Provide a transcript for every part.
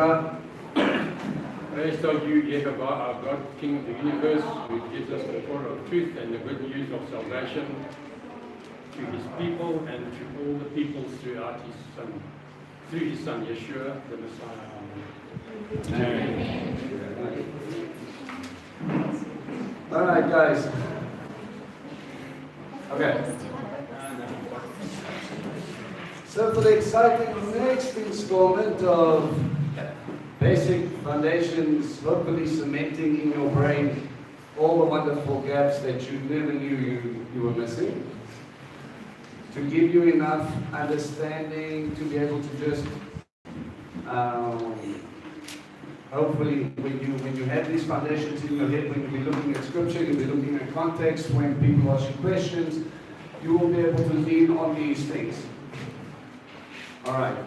God. Praise to you, Yeshua, our God, King of the universe, who gives us the Torah of truth and the good news of salvation to his people and to all the peoples throughout his Son, through his Son, Yeshua, the Messiah. Amen. All right, guys. Okay. So for the exciting next installment of basic foundations, hopefully cementing in your brain all the wonderful gaps that you never knew you were missing, to give you enough understanding to be able to just hopefully when you have these foundations in your head, when you'll be looking at scripture, you'll be looking at context, when people ask you questions, you will be able to lean on these things. All right.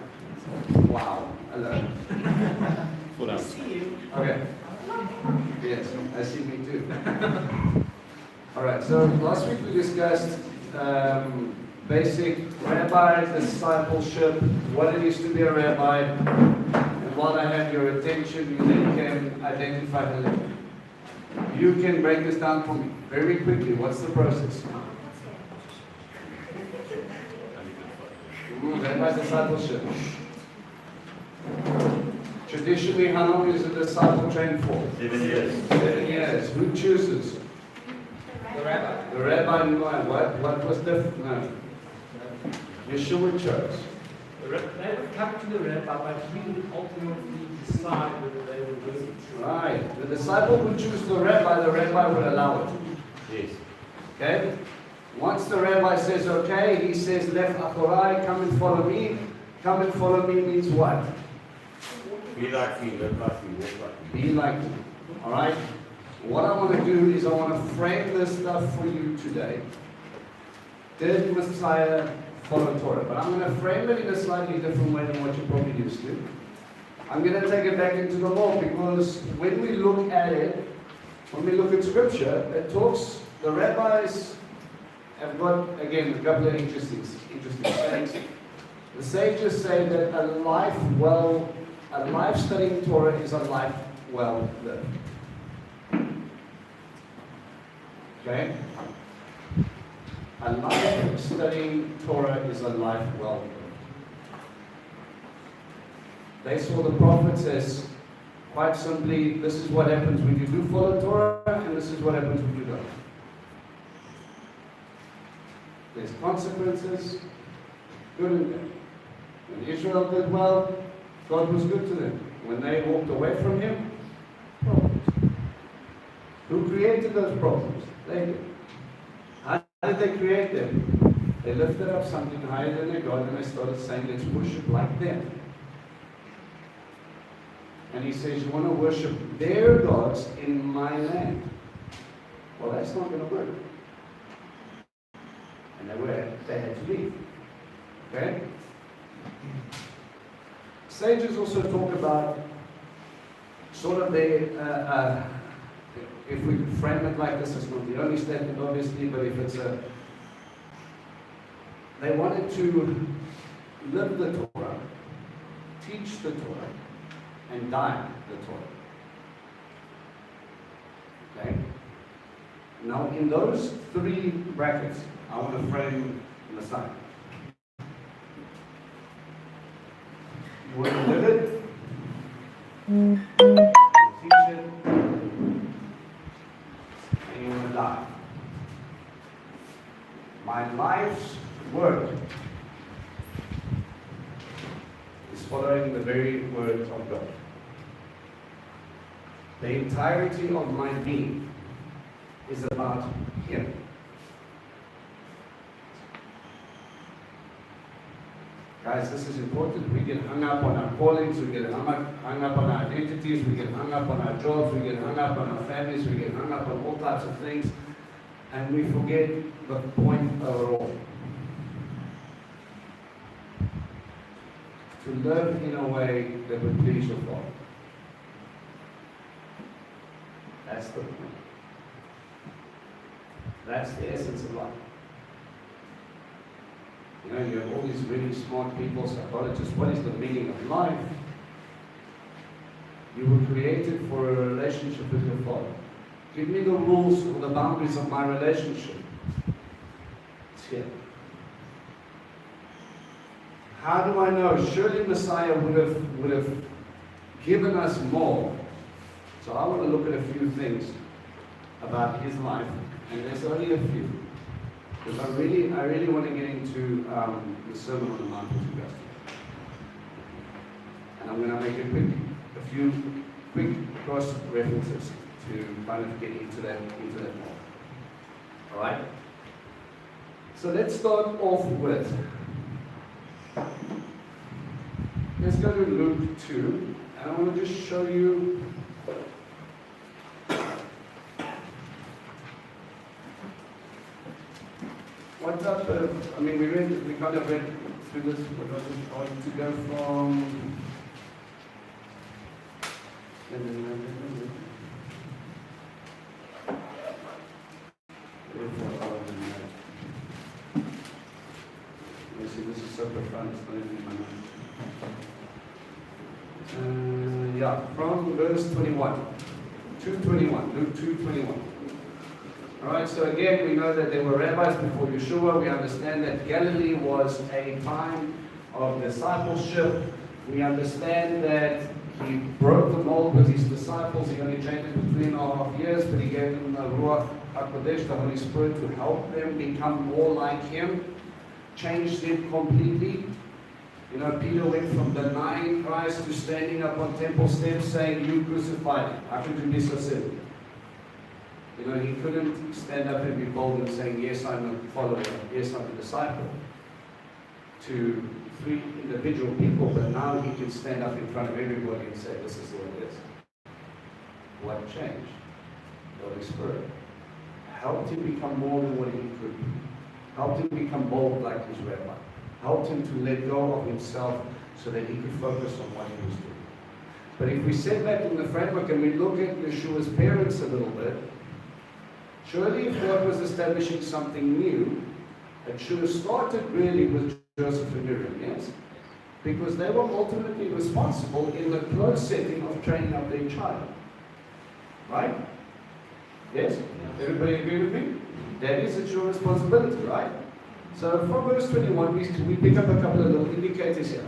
Wow. Hello. Full out. Okay. Yes, I see me too. All right. So last week we discussed basic rabbi discipleship, what it is to be a rabbi, and while I have your attention, you then can identify the link. You can break this down for me very quickly. What's the process? Rabbi discipleship. Traditionally, how long is a disciple trained for? 7 years. 7 years. Who chooses? The rabbi. The rabbi knew what was different? No. Yeshua chose. They would come to the rabbi, but he would ultimately decide whether they were worthy. Right. The disciple would choose the rabbi would allow it. Yes. Okay? Once the rabbi says okay, he says, Lef achorai, come and follow me. Come and follow me means what? Be like me, live like me, walk like me. Be like me. Alright? What I want to do is I want to frame this stuff for you today. Did Messiah follow Torah? But I'm going to frame it in a slightly different way than what you're probably used to. I'm going to take it back into the law, because when we look at it, when we look at scripture, it talks, the rabbis have got, again, a couple of interesting sayings. The sages say that a life studying Torah is a life well lived. Okay? A life studying Torah is a life well lived. They saw the prophets as, quite simply, this is what happens when you do follow Torah, and this is what happens when you don't. There's consequences, good and bad. When Israel did well, God was good to them. When they walked away from Him, problems. Who created those problems? They did. How did they create them? They lifted up something higher than their God, and they started saying, let's worship like them. And He says, you want to worship their gods in my land. Well, that's not going to work. And they had to leave. Okay? Sages also talk about sort of their, if we could frame it like this, it's not the only statement obviously, but if it's they wanted to live the Torah, teach the Torah, and die the Torah. Okay? Now in those three brackets, I want to frame Messiah. You want to live it, you want to teach it, and you want to die. My life's work is following the very word of God. The entirety of my being is about Him. Guys, this is important. We get hung up on our callings, we get hung up on our identities, we get hung up on our jobs, we get hung up on our families, we get hung up on all types of things, and we forget the point overall. To live in a way that would please your Father. That's the point. That's the essence of life. You know, you have all these really smart people, psychologists, what is the meaning of life? You were created for a relationship with your Father. Give me the rules or the boundaries of my relationship. It's here. How do I know? Surely Messiah would have given us more. So I want to look at a few things about his life, and there's only a few. Because I really want to get into the Sermon on the Mount with you guys. And I'm going to make a few quick cross references to kind of get into that more. All right. So let's start off with. Let's go to Luke 2, and I want to just show you. What's up? We kind of read through this. What was it hard to go from? See, this is so profound. It's not even in my mind. From verse 21, 2:21, Luke 2:21. All right, so again, we know that there were rabbis before Yeshua. We understand that Galilee was a time of discipleship. We understand that he broke the mold with his disciples. He only changed it for 3.5 years, but he gave them the Ruach HaKodesh, the Holy Spirit, to help them become more like him, changed them completely. You know, Peter went from denying Christ to standing up on temple steps saying, "You crucified him. How could you be so silly?" You know, he couldn't stand up and be bold and saying, "Yes, I'm a follower. Yes, I'm a disciple," to 3 individual people, but now he can stand up in front of everybody and say, "This is what it is." What changed? The Holy Spirit helped him become more than what he could be. Helped him become bold like his rabbi. Helped him to let go of himself so that he could focus on what he was doing. But if we set that in the framework and we look at Yeshua's parents a little bit, surely if God was establishing something new, it should have started really with Joseph and Miriam, yes? Because they were ultimately responsible in the close setting of training up their child. Right? Yes? Everybody agree with me? That is your responsibility, right? So from verse 21, we pick up a couple of little indicators here.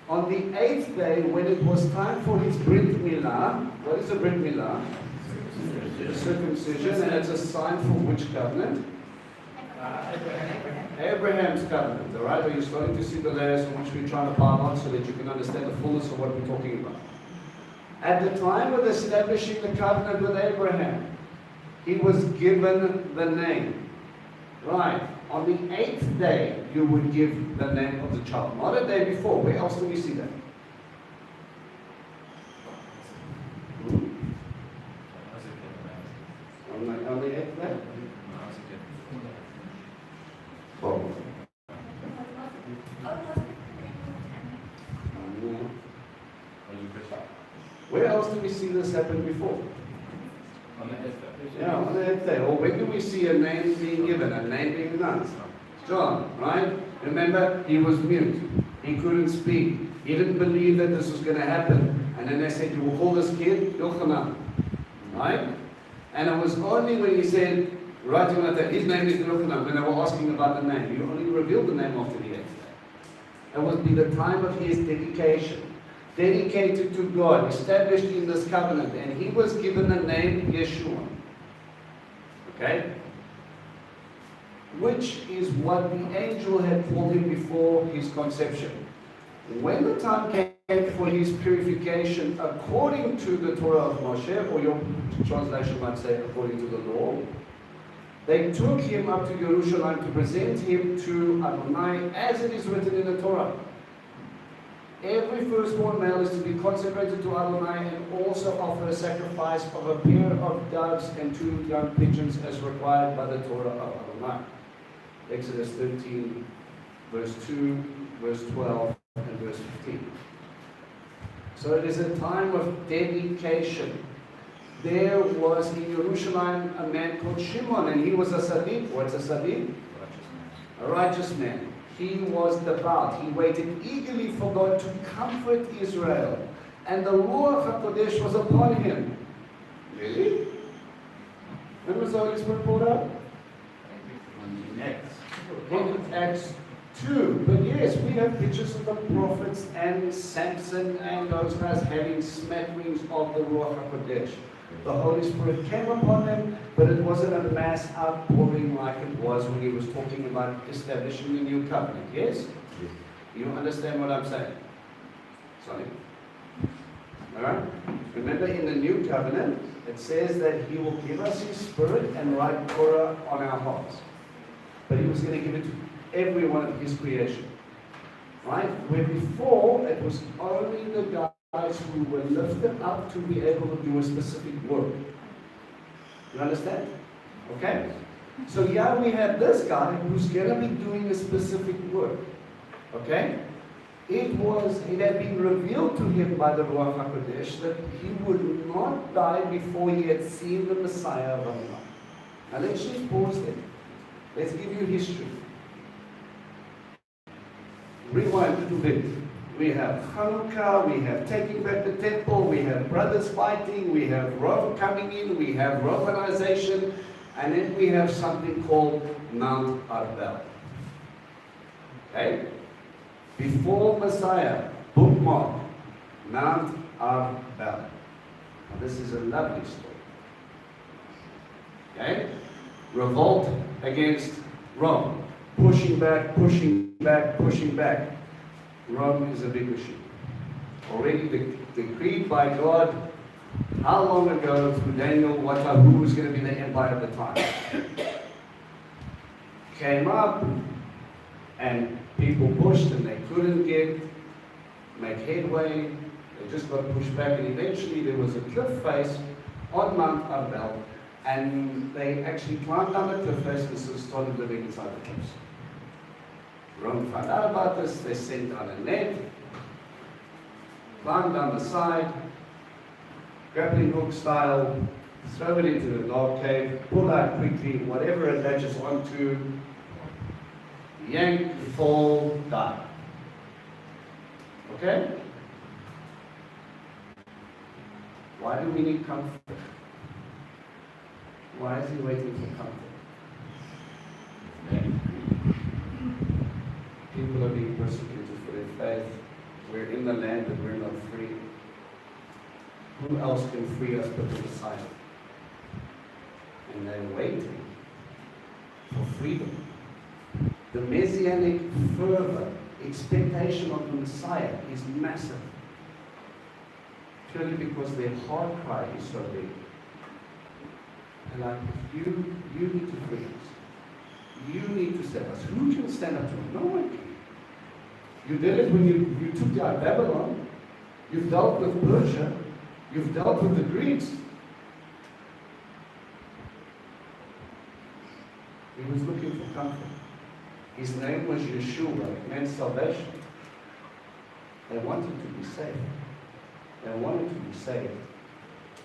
On the 8th day, when it was time for his Brit Milah, what is a Brit Milah? Circumcision, and it's a sign for which covenant? Abraham's covenant, all right? Are you starting to see the layers on which we're trying to pile on so that you can understand the fullness of what we're talking about? At the time of establishing the covenant with Abraham, he was given the name. Right. On the 8th day, you would give the name of the child. Not a day before. Where else do we see that? On the 8th day? Oh. Where else do we see this happen before? On the 8th day. Yeah, on the 8th day. Or when do we see a name being given, a name being announced? John, right? Remember, he was mute. He couldn't speak. He didn't believe that this was going to happen. And then they said, "You will call this kid Yochanan." Right? And it was only when he said, right, his name is Yochanan, when they were asking about the name. He only revealed the name after the 8th day. It would be the time of his dedication. Dedicated to God, established in this covenant, and he was given the name Yeshua. Okay? Which is what the angel had called him before his conception. When the time came for his purification according to the Torah of Moshe, or your translation might say according to the law, they took him up to Jerusalem to present him to Adonai as it is written in the Torah. Every firstborn male is to be consecrated to Adonai and also offer a sacrifice of a pair of doves and 2 young pigeons as required by the Torah of Adonai. Exodus 13, verse 2, verse 12, and verse 15. So it is a time of dedication. There was in Jerusalem a man called Shimon, and he was a Sadiq. What's a Sadiq? A righteous man. He was devout. He waited eagerly for God to comfort Israel. and the Ruach HaKodesh was upon him. Really? When was the Holy Spirit poured out? In Acts 2. But yes, we have pictures of the prophets and Samson and those guys having smatterings of the Ruach HaKodesh. The Holy Spirit came upon them, but it wasn't a mass outpouring like it was when he was talking about establishing the new covenant. Yes? You understand what I'm saying? Sorry. Alright? Remember, in the new covenant, it says that he will give us his spirit and write Torah on our hearts. But he was going to give it to every one of his creation. Right? Where before, it was only the guys who were lifted up to be able to do a specific work. You understand? Okay? So here we have this guy who's going to be doing a specific work. Okay? It had been revealed to him by the Ruach HaKodesh that he would not die before he had seen the Messiah of Allah. Now let's just pause there. Let's give you history. Rewind a little bit. We have Hanukkah, we have taking back the temple, we have brothers fighting, we have Rome coming in, we have Romanization, and then we have something called Mount Arbel. Okay? Before Messiah, bookmark, Mount Arbel. Now this is a lovely story. Okay? Revolt against Rome. Pushing back, pushing back, pushing back. Rome is a big machine. Already decreed by God how long ago through Daniel who was going to be the empire of the time. Came up and people pushed and they couldn't make headway. They just got pushed back and eventually there was a cliff face on Mount Arbel and they actually climbed down the cliff face and started living inside the cliffs. Rome found out about this, they sent down a net, climbed down the side, grappling hook style, throw it into the dark cave, pull out quickly, whatever it latches onto, yank, fall, die. Okay? Why do we need comfort? Why is he waiting for comfort? People are being persecuted for their faith. We're in the land but we're not free. Who else can free us but the Messiah? And they're waiting for freedom. The messianic fervor, expectation of the Messiah is massive. Purely because their heart cry is so big. And like, you need to free us. You need to save us. Who can stand up to him? No one can. You did it when you took out Babylon. You've dealt with Persia. You've dealt with the Greeks. He was looking for comfort. His name was Yeshua. It meant salvation. They wanted to be saved. They wanted to be saved.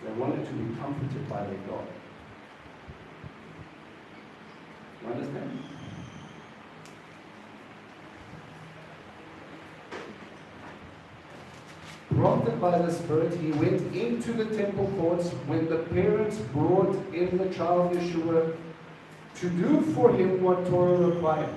They wanted to be comforted by their God. You understand? Prompted by the Spirit, he went into the temple courts when the parents brought in the child Yeshua to do for him what Torah required.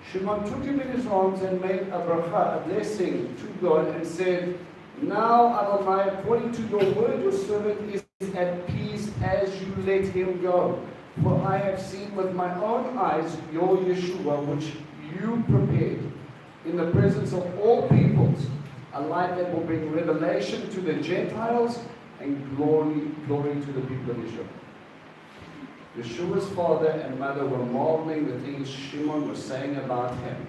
Shimon took him in his arms and made a bracha, a blessing to God, and said, "Now, Adonai, according to your word, your servant is at peace as you let him go. For I have seen with my own eyes your Yeshua, which you prepared in the presence of all peoples, a light that will bring revelation to the Gentiles and glory to the people of Israel." Yeshua's father and mother were marveling the things Shimon was saying about him.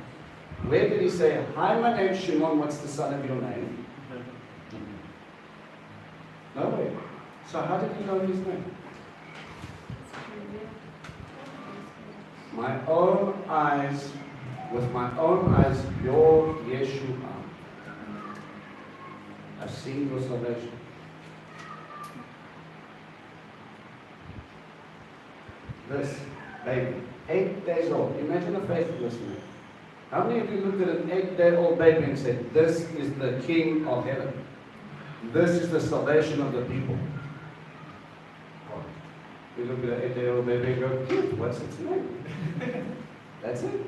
Where did he say, "Hi, my name's Shimon, what's the son of your name"? Nowhere. So how did he know his name? My own eyes, with my own eyes, your Yeshua. I've seen your salvation. This baby, 8 days old. Imagine a faithless man. How many of you looked at an 8-day-old baby and said, "This is the King of Heaven"? This is the salvation of the people. We look at an 8-year-old baby and go, cute, what's its name? That's it.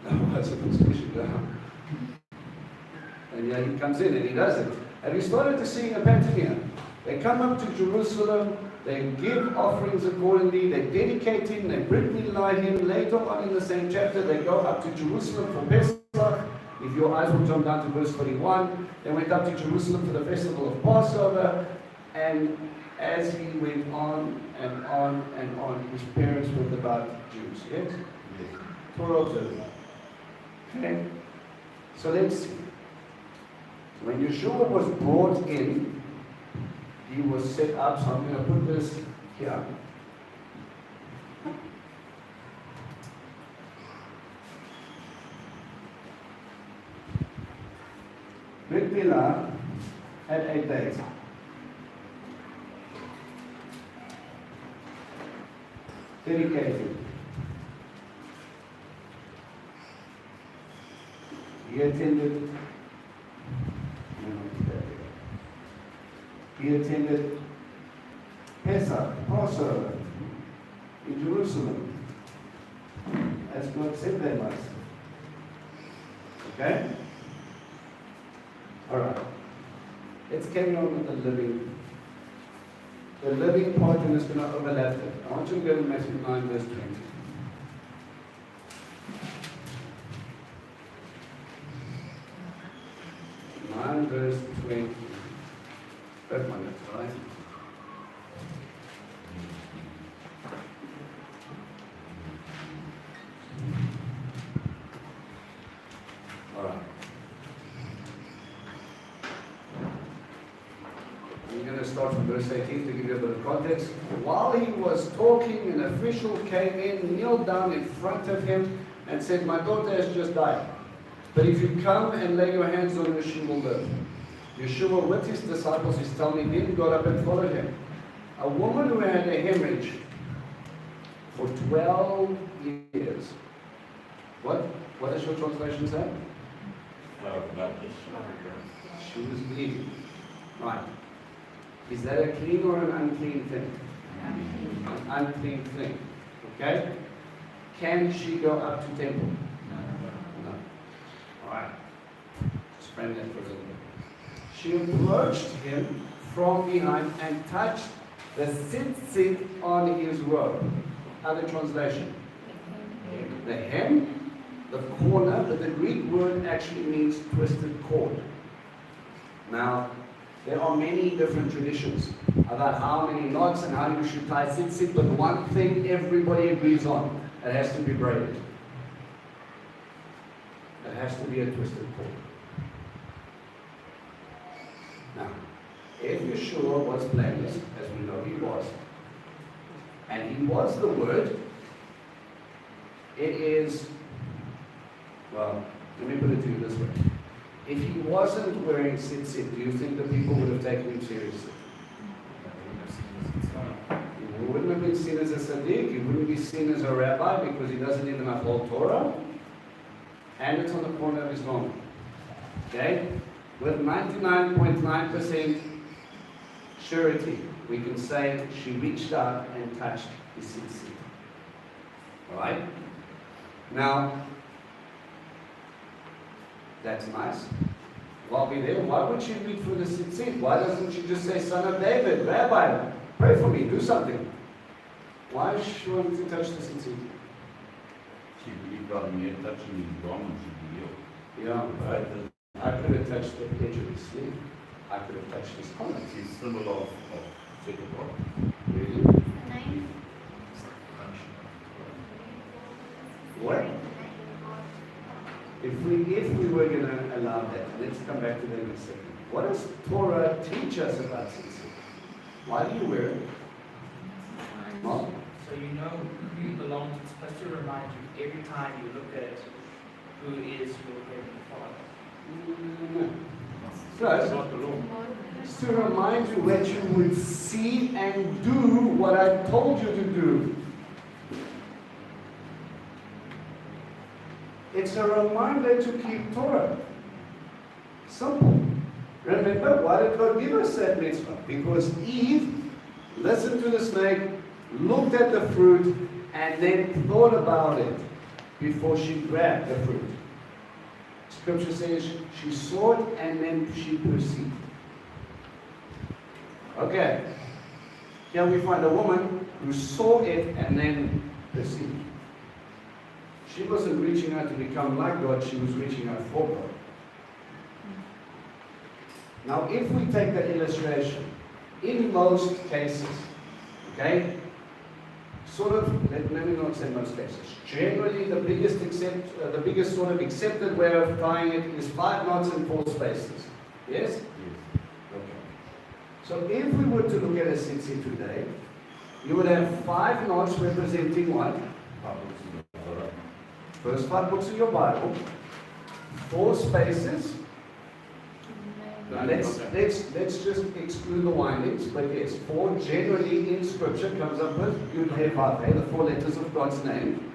No, what's it supposed down? And yeah, he comes in and he does it. And we started to see a pattern here. They come up to Jerusalem, they give offerings accordingly, they dedicate him, they bring him. Later on in the same chapter, they go up to Jerusalem for Pesach. If your eyes will jump down to verse 41, they went up to Jerusalem for the festival of Passover, and as he went on and on and on, his parents were devout Jews. Yes? Yes. Torah observant. Okay? So let's see. When Yeshua was brought in, he was set up, so I'm going to put this here. Brit Milah had 8 days. Dedicated. He attended. He attended Pesach, Passover, in Jerusalem, as God said they must. Okay? Alright. Let's carry on with the living. The living part, and it's going to overlap it. I want you to go to Matthew 9, verse 20. 9 verse 20. That one, that's right. All right. I'm going to start from verse 18 to give you a bit of context. While he was talking, an official came in, kneeled down in front of him, and said, "My daughter has just died. But if you come and lay your hands on her, she will live." Yeshua with his disciples is telling me, then got up and followed him. A woman who had a hemorrhage for 12 years. What does your translation say? She was bleeding. Right. Is that a clean or an unclean thing? An unclean thing. Okay? Can she go up to temple? No. Alright. Just frame that for a little bit. She approached him from behind and touched the tzitzit on his robe. Other translation. The hem, the corner, but the Greek word actually means twisted cord. Now, there are many different traditions about how many knots and how you should tie tzitzit, but one thing everybody agrees on, it has to be braided. It has to be a twisted cord. Now, if Yeshua was blameless, as we know he was, and he was the Word, it is, well, let me put it to you this way. If he wasn't wearing tzitzit, do you think the people would have taken him seriously? He wouldn't have been seen as a Sadiq, he wouldn't be seen as a rabbi because he doesn't even uphold Torah, and it's on the corner of his garment. Okay? With 99.9% surety, we can say she reached out and touched his tzitzit. Alright? Now, that's nice. While we're there, why would she reach for the tzitzit? Why doesn't she just say, "Son of David, Rabbi, pray for me, do something"? Why does she want to touch the tzitzit? She believed God mere touching his garment should be healed. Yeah, right. I could have touched the edge of his sleeve. I could have touched his collar. It's a symbol of second God. Really? What? If we were going to allow that, let's come back to that in a second. What does Torah teach us about tzitzit? Why do you wear it? Mom? So you know who you belong to. It's supposed to remind you every time you look at it, who is your Heavenly Father. No, it's to remind you that you would see and do what I told you to do. It's a reminder to keep Torah. Simple. Remember, why did God give us that mitzvah? Because Eve listened to the snake, looked at the fruit, and then thought about it before she grabbed the fruit. Scripture says she saw it and then she perceived. Okay. Here we find a woman who saw it and then perceived. She wasn't reaching out to become like God, she was reaching out for God. Now, if we take the illustration, in most cases, okay, sort of, let me not say most cases, generally the biggest sort of accepted way of tying it is 5 knots and 4 spaces. Yes? Yes. Okay. So if we were to look at a tzitzit today, you would have 5 knots representing what? First 5 books of your Bible, 4 spaces. Now let's just exclude the windings, but yes, 4 generally in Scripture comes up with Yud He Vav He, the 4 letters of God's name.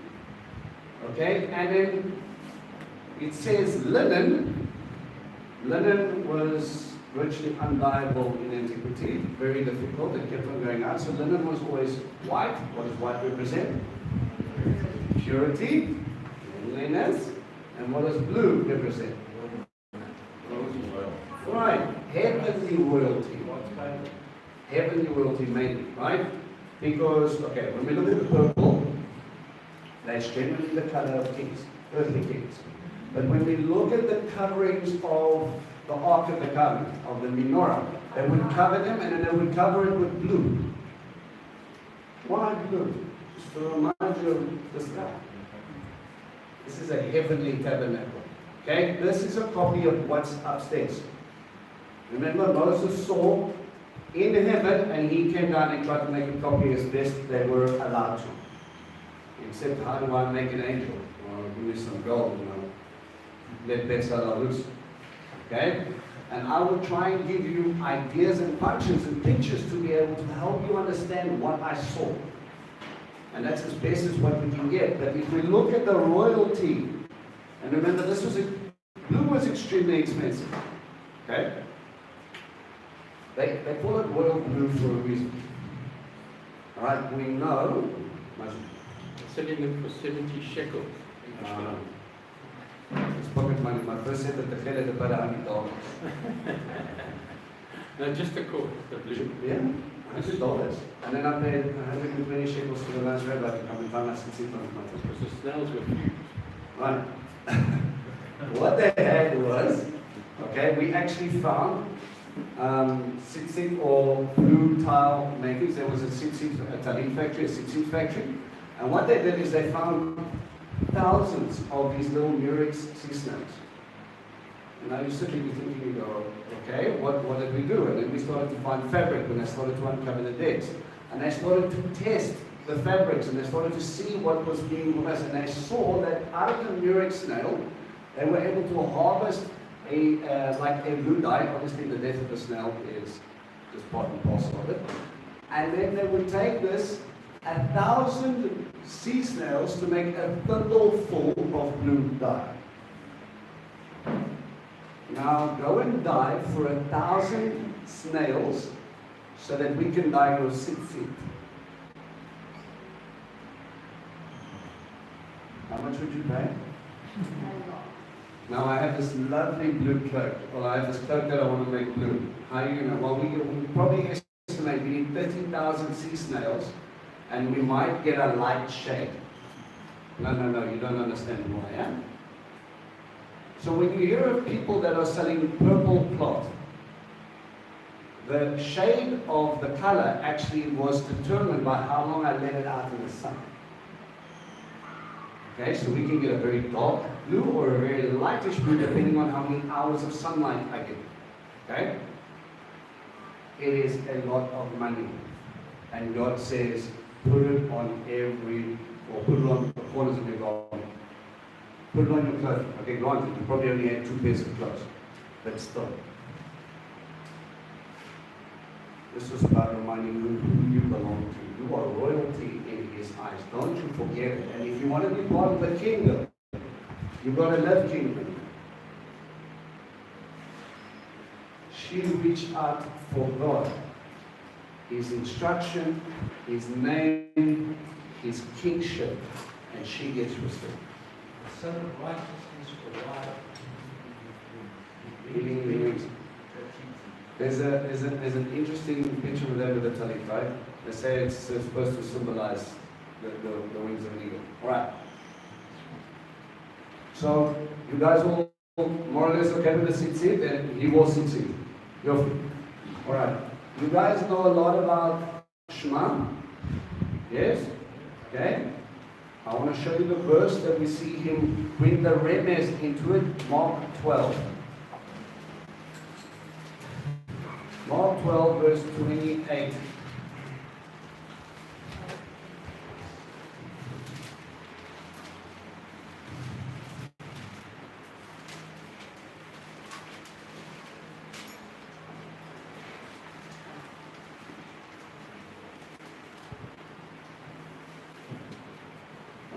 Okay, and then it says linen. Linen was virtually undyeable in antiquity, very difficult, it kept on going out. So linen was always white. What does white represent? Purity, cleanliness, and what does blue represent? Right, heavenly royalty. Heavenly royalty mainly, right? Because, okay, when we look at the purple, that's generally the color of kings, earthly kings. But when we look at the coverings of the Ark of the Covenant, of the menorah, they would cover them and then they would cover it with blue. Why blue? Just to remind you of the sky. This is a heavenly tabernacle. Okay, this is a copy of what's upstairs. Remember, Moses saw in heaven and he came down and tried to make a copy as best they were allowed to. Except, how do I make an angel? Well, give me some gold, let Betzalel loose. Okay? And I will try and give you ideas and functions and pictures to be able to help you understand what I saw. And that's as best as what we can get. But if we look at the royalty, and remember, blue was extremely expensive. Okay? They call it royal blue for a reason. Alright, we know. Selling it for 70 shekels. It's pocket money. My first set at the Fed at about $100. No, just the cord, the blue. Yeah, $100. And then I paid 120 shekels for the last rabbi to come and find my tzitzit on my foot. Because the snails were huge. Right. What they had was, okay, we actually found tzitzit or blue tile makers. There was a talit factory, a tzitzit factory. And what they did is they found thousands of these little murex sea snails. And now you sitting here thinking, you go, okay, what did we do? And then we started to find fabric when they started to uncover the decks. And they started to test the fabrics and they started to see what was being harvested. And they saw that out of the murex snail, they were able to harvest like a blue dye. Obviously the death of the snail is just part and parcel of it. And then they would take this 1,000 sea snails to make a bundle full of blue dye. Now go and dye for 1,000 snails so that we can dye your tzitzit. How much would you pay? Now I have this lovely blue cloak. Well, I have this cloak that I want to make blue. How are you going to? Well, we probably estimate we need 13,000 sea snails and we might get a light shade. No, you don't understand who I am. So when you hear of people that are selling purple cloth, the shade of the color actually was determined by how long I let it out in the sun. Okay, so we can get a very dark blue or a very lightish blue depending on how many hours of sunlight I get. Okay? It is a lot of money. And God says, put it on put it on the corners of your garment. Put it on your clothing. Okay, granted, you probably only had 2 pairs of clothes. But still. This was about reminding you who you belong to. You are royalty in His eyes. Don't you forget it. And if you want to be part of the kingdom, you've got to live kingdom. She reached out for God. His instruction, His name, His kingship, and she gets restored. Son of righteousness for life. Healing the wings. There's an interesting picture of that with the talit, right? They say it's supposed to symbolize the wings of an eagle. Alright. So, you guys all more or less okay with the tzitzit, and he was tzitzit. Alright. You guys know a lot about Shema? Yes? Okay? I want to show you the verse that we see him bring the remez into it, Mark 12. Mark 12, verse 28.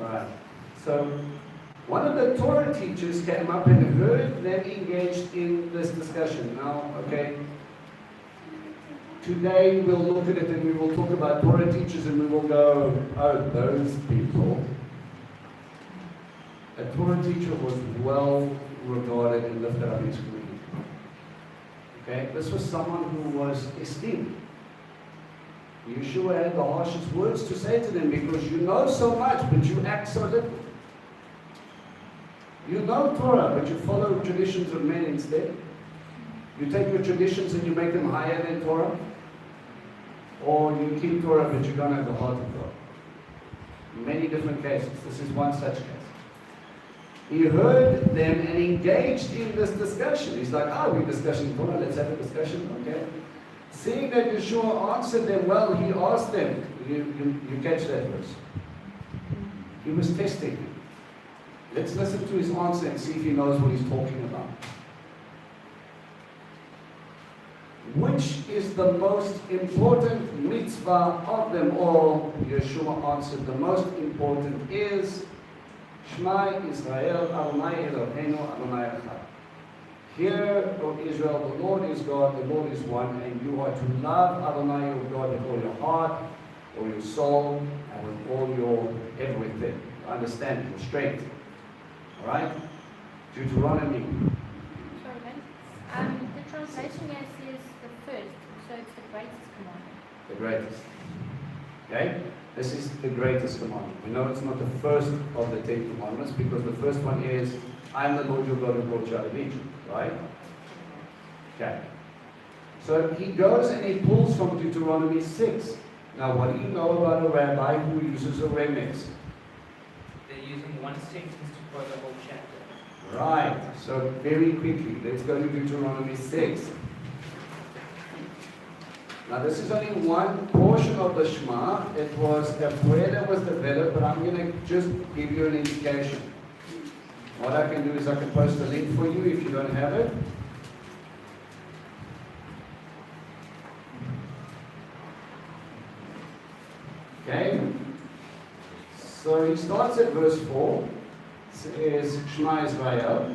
Alright, so one of the Torah teachers came up and heard them engaged in this discussion. Now, okay, today we'll look at it and we will talk about Torah teachers and we will go, oh, those people. A Torah teacher was well regarded and lifted up in his community. Okay, this was someone who was esteemed. Yeshua had the harshest words to say to them because you know so much, but you act so little. You know Torah, but you follow traditions of men instead. You take your traditions and you make them higher than Torah. Or you keep Torah, but you don't have the heart of God. Many different cases. This is one such case. He heard them and engaged in this discussion. He's like, we're discussing Torah, let's have a discussion, okay? Seeing that Yeshua answered them well, he asked them, you catch that verse? He was testing him. Let's listen to his answer and see if he knows what he's talking about. Which is the most important mitzvah of them all? Yeshua answered, the most important is Shema Israel, Adonai Eloheinu, Adonai Echad. Hear, O Israel, the Lord is God, the Lord is one, and you are to love Adonai your God with all your heart, all your soul, and with all your everything. Understand, your strength. Alright? Deuteronomy. Sorry, the translation here says the first, so it's the greatest commandment. The greatest. Okay? This is the greatest commandment. We know it's not the first of the 10 commandments because the first one is, I am the Lord your God who brought you out of Egypt. Right? Okay. So he goes and he pulls from Deuteronomy 6. Now, what do you know about a rabbi who uses a remix? They're using one sentence to quote the whole chapter. Right. So very quickly, let's go to Deuteronomy 6. Now, this is only one portion of the Shema. It was a prayer that was developed, but I'm going to just give you an indication. What I can do is I can post a link for you if you don't have it. Okay. So he starts at verse 4. It says Shema Israel.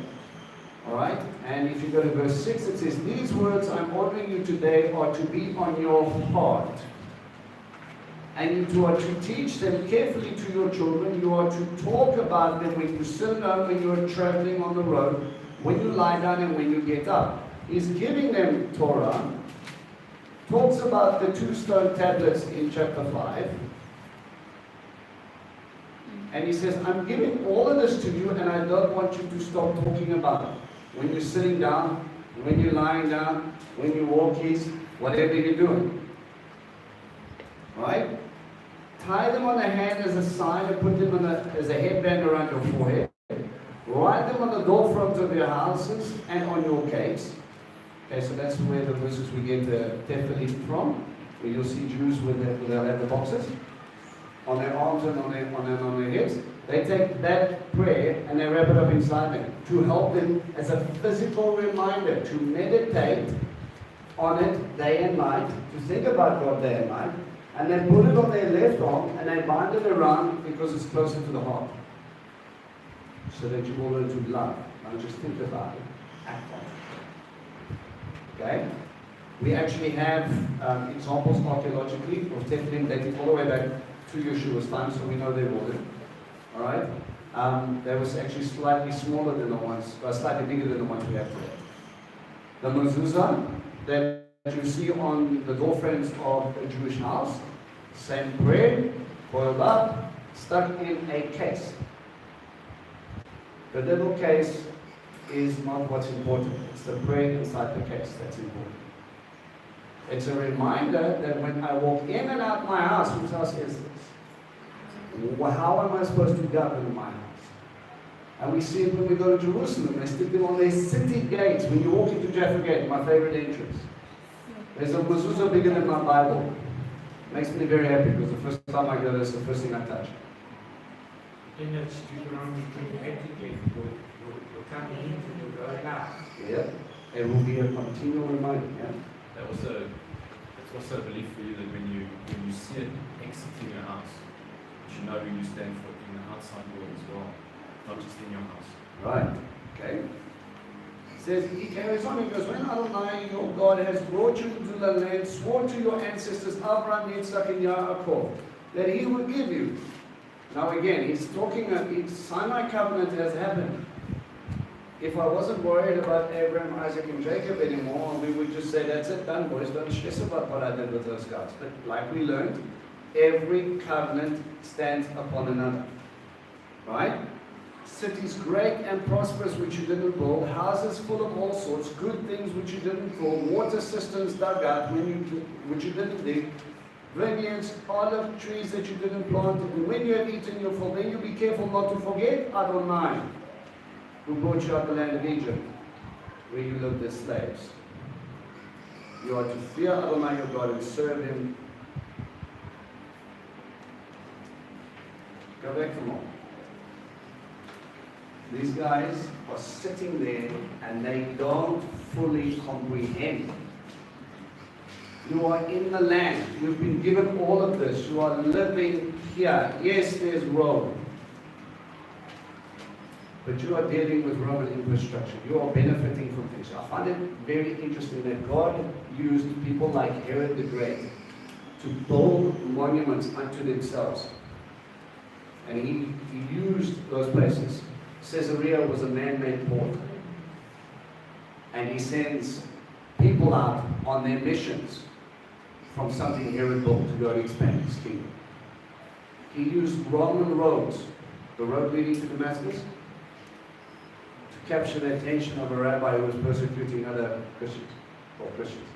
Alright. And if you go to verse 6, it says, these words I'm ordering you today are to be on your heart. And you are to teach them carefully to your children. You are to talk about them when you sit down, when you are traveling on the road, when you lie down, and when you get up. He's giving them Torah. Talks about the 2 stone tablets in chapter 5. And he says, I'm giving all of this to you, and I don't want you to stop talking about it. When you're sitting down, when you're lying down, when you walk, whatever you're doing. Right? Tie them on the hand as a sign and put them as a headband around your forehead. Write them on the door fronts of your houses and on your gates. Okay, so that's where the verses we get tefillin from, where you'll see Jews where they'll have the boxes on their arms and on their heads. They take that prayer and they wrap it up inside them to help them as a physical reminder to meditate on it day and night, to think about God day and night. And they put it on their left arm and they bind it around because it's closer to the heart. So that you will learn to love. Don't just think about it. Act on it. Okay? We actually have examples archaeologically of Tefillin dating all the way back to Yeshua's time, so we know they were there. All right? They was actually slightly smaller than the ones, slightly bigger than the ones we have today. The mezuzah that you see on the door frames of a Jewish house, same bread, boiled up, stuck in a case. The little case is not what's important. It's the bread inside the case that's important. It's a reminder that when I walk in and out my house, whose house is this? How am I supposed to govern my house? And we see it when we go to Jerusalem. They stick them on their city gates. When you walk into Jaffa Gate, my favorite entrance, there's a mezuzah bigger than my Bible. Makes me very happy because the first time I go, that's the first thing I touch. In that Deuteronomy 28, you're coming in and you're going out. Yeah. It will be a continual reminder. Yeah. That's also a belief for you that when you see it exiting your house, you know who you stand for in the outside world as well, not just in your house. Right. Okay. It says, he carries on, he goes, when Adonai your God has brought you into the land, swore to your ancestors, Abraham, Yitzchak, and Yaakov, that he will give you. Now again, he's talking, Sinai covenant has happened. If I wasn't worried about Abraham, Isaac, and Jacob anymore, we would just say, that's it, done, boys, don't stress about what I did with those guys. But like we learned, every covenant stands upon another. Right? Cities great and prosperous which you didn't build, houses full of all sorts, good things which you didn't fill, water cisterns dug out which you didn't dig, vineyards, olive trees that you didn't plant, and when you have eaten your fill, then you be careful not to forget Adonai, who brought you out of the land of Egypt, where you lived as slaves. You are to fear Adonai your God and serve him. Go back to more. These guys are sitting there and they don't fully comprehend. You are in the land. You've been given all of this. You are living here. Yes, there's Rome. But you are dealing with Roman infrastructure. You are benefiting from things. I find it very interesting that God used people like Herod the Great to build monuments unto themselves. And he used those places. Caesarea was a man-made port. And he sends people out on their missions from something Herod built to go and expand his kingdom. He used Roman roads, the road leading to Damascus, to capture the attention of a rabbi who was persecuting other Christians, or Christians.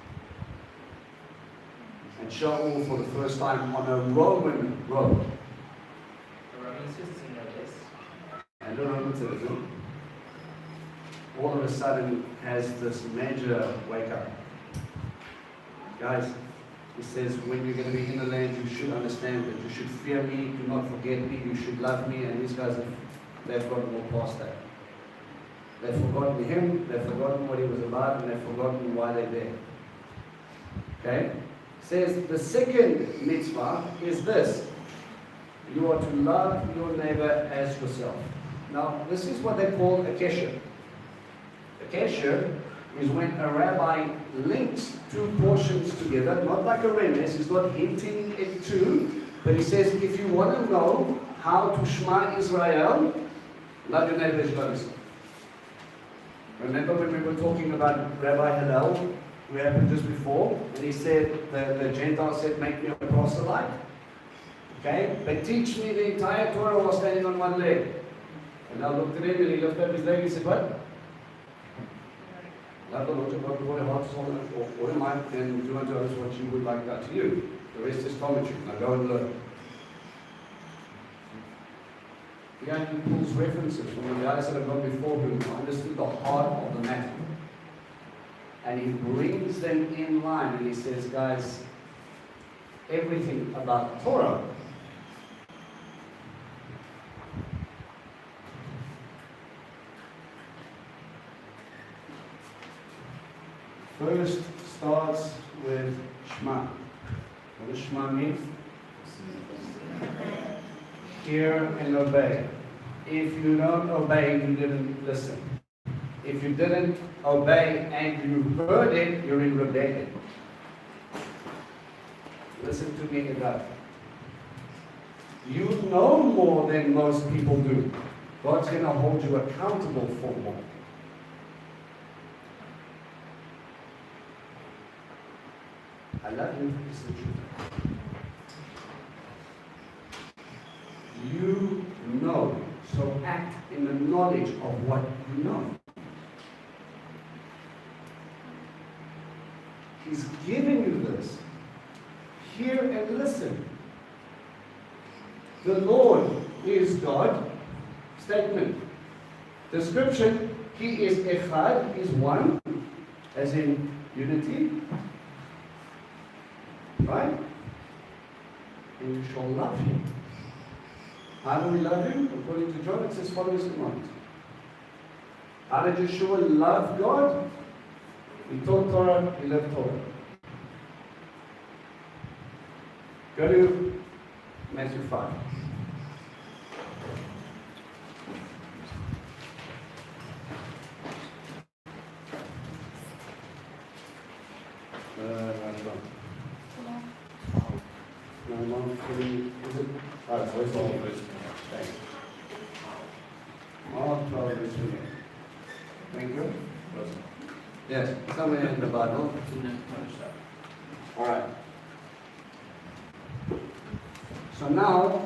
And Shaul, for the first time, on a Roman road. The Roman citizen of this. And the Roman citizen, all of a sudden, has this major wake up. Guys, he says, when you're going to be in the land, you should understand that you should fear me, do not forget me, you should love me. And these guys, they've gotten all past that. They've forgotten him, they've forgotten what he was about, and they've forgotten why they're there. Okay? It says the second mitzvah is this. You are to love your neighbor as yourself. Now, this is what they call a kesher. A kesher is when a rabbi links two portions together, not like a remez, he's not hinting it to, but he says, if you want to know how to Shema Israel, love your neighbor as yourself. Remember when we were talking about Rabbi Hillel, who happened just before, and he said, the Gentile said, make me a proselyte. Okay? But teach me the entire Torah while standing on one leg. And I looked at him and he lifted up his leg and he said, what? Love the Lord your God with all your heart, soul, and all your might, and do unto others what you would like done to you. The rest is commentary. Now go and learn. He actually pulls references from the guys that have gone before him who understood the heart of the matter. And he brings them in line and he says, guys, everything about Torah first starts with Shema. What does Shema mean? Hear and obey. If you don't obey, you didn't listen. If you didn't obey and you heard it, you're in rebellion. Listen to me enough. You know more than most people do. God's going to hold you accountable for more. I love you. It's the truth. You know, so act in the knowledge of what you know. He's giving you this. Hear and listen. The Lord is God. Statement. Description. He is Echad, is one, as in unity. Right? And you shall love Him. How do we love Him? According to John, it says, follow His commands. How did Yeshua love God? He taught Torah, He lived Torah. Go to Matthew 5. Where's all of this? Thanks. All 12 verse 28. Thank you. Yes, somewhere in the Bible. All right. So now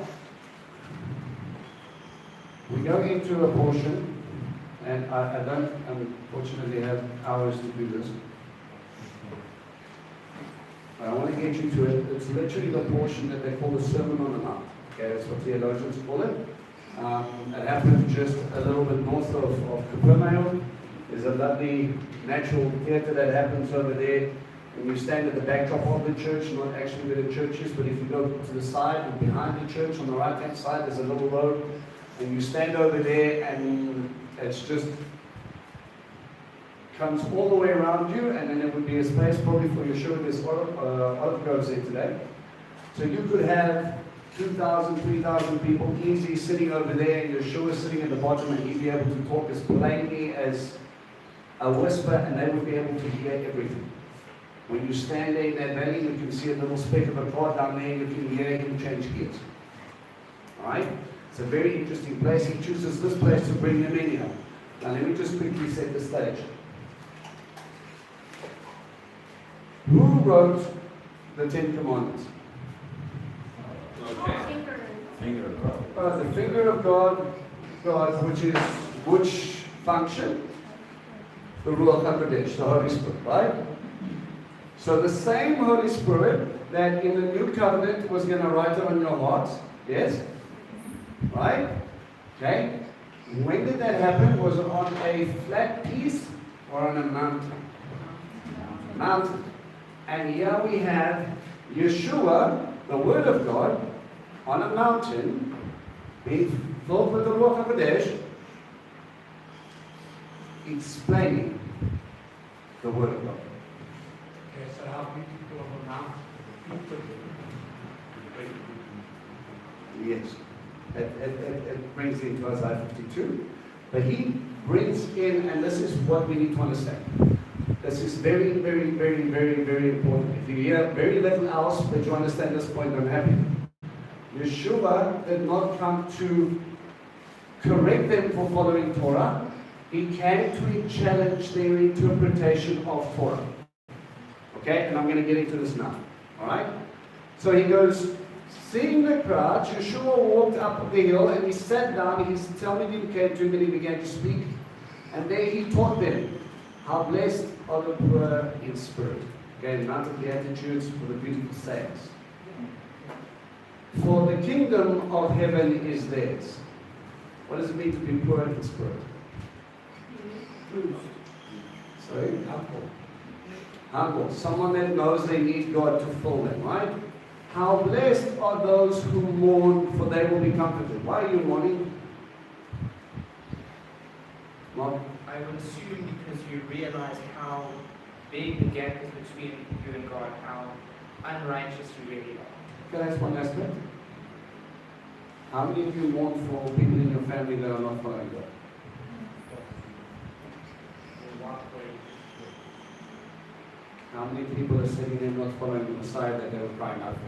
we go into a portion, and I don't unfortunately have hours to do this. But I want to get you to it. It's literally the portion that they call the Sermon on the Mount. Okay, that's what theologians call it. It happens just a little bit north of Capernaum. There's a lovely natural theater that happens over there. And you stand at the backdrop of the church, not actually where the church is, but if you go to the side and behind the church, on the right-hand side, there's a little road. And you stand over there, and it's just comes all the way around you, and then there would be a space probably for Yeshua. There's olive groves there today. So you could have 2,000, 3,000 people easy sitting over there, and Yeshua sitting at the bottom, and he'd be able to talk as plainly as a whisper, and they would be able to hear everything. When you stand there in that valley, you can see a little speck of a cloud down there, you can hear him change gears. Alright? It's a very interesting place. He chooses this place to bring them in here. Now let me just quickly set the stage. Who wrote the Ten Commandments? Finger of God. The finger of God, which function? The Ruach HaKodesh, the Holy Spirit, right? So the same Holy Spirit that in the New Covenant was going to write it on your heart, yes? Right? Okay? When did that happen? Was it on a flat piece or on a mountain? Mountain. And here we have Yeshua, the Word of God, on a mountain, being filled with the Ruach HaKodesh, explaining the Word of God. Okay, so how beautiful of a mountain. Yes. It brings into Isaiah 52. But he brings in, and this is what we need to understand. This is very, very, very, very, very important. If you hear very little else, but you understand this point, I'm happy. Yeshua did not come to correct them for following Torah. He came to challenge their interpretation of Torah. Okay, and I'm going to get into this now. Alright? So he goes, seeing the crowd, Yeshua walked up the hill and he sat down. His talmidim came to him and he began to speak. And there he taught them, how blessed are the poor in spirit. Okay, the Mount of Beatitudes for the beautiful sayings. For the kingdom of heaven is theirs. What does it mean to be poor in spirit? Sorry? Humble. Humble. Someone that knows they need God to fill them, right? How blessed are those who mourn, for they will be comforted. Why are you mourning? Mark? I would assume because you realize how big the gap is between you and God, how unrighteous you really are. Can I ask one aspect? How many of you mourn for people in your family that are not following God? right way. How many people are sitting there not following the Messiah that they were crying out for?